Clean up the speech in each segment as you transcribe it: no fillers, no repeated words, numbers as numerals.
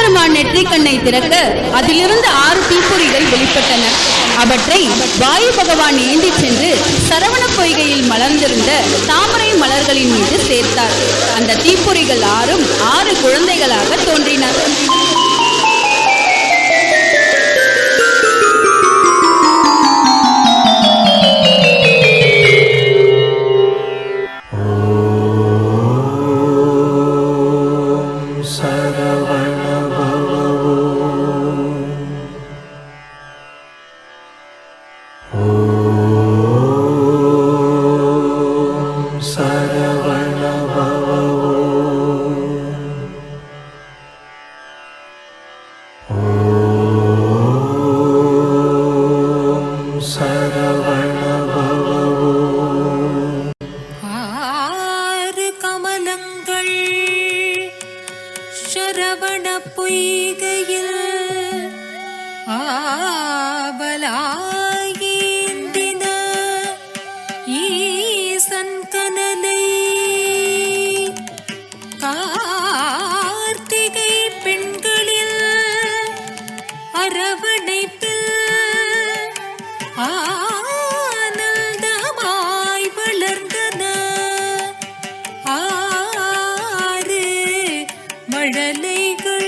முருகப்பெருமான் நெற்றிக்கண்ணை திறக்க அதிலிருந்து 6 தீப்பொறிகள் வெளிப்பட்டன. அவற்றை வாயு பகவான் ஏந்தி சென்று சரவண பொய்கையில் மலர்ந்திருந்த தாமரை மலர்களின் மீது சேர்த்தார். அந்த தீப்பொறிகள் 6 குழந்தைகளாக தோன்றின. சரவண பொய்கையில் ஆவலாயேந்தின ஈசன் கனலை கார்த்திகை பெண்களில் அரவணைப்பில் ஆனந்தமாய் வளர்ந்தன 6 மழலைகள்.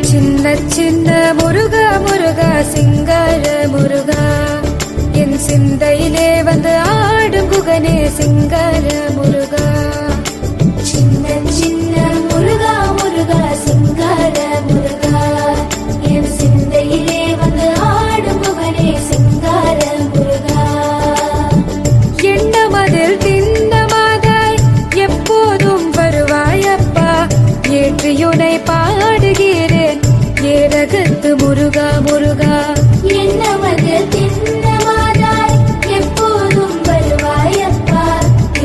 சின்ன சின்ன முருகா முருகா சிங்கார முருகா என் சிந்தையிலே வந்து ஆடும் குகனே சிங்கார முருகா. சின்ன சின்ன முருகா முருகா சிங்கார முருகா என் சிந்தையிலே வந்து ஆடும் குகனே சிங்கார முருகா. எண்ணமதில் திண்ணமாதாய் எப்போதும் வருவாயப்பா ஏற்றியுனை பாடுகிறேன் ஏரகத்து முருகா முருகா. எண்ணமதில் திண்ணமாதாய் எப்போதும் வருவாயப்பா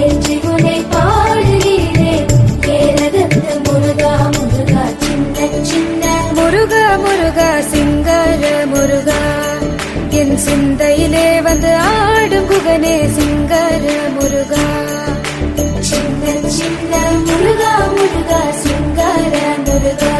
ஏற்றியுனை பாடுகிறேன் ஏரகத்து முருகா முருகா. சின்ன சின்ன முருகா முருகா சிங்கார முருகா என் சிந்தையிலே வந்து ஆடும் குகனே சிங்கார முருகா. சின்ன சின்ன முருகா முருகா சிங்கார முருகா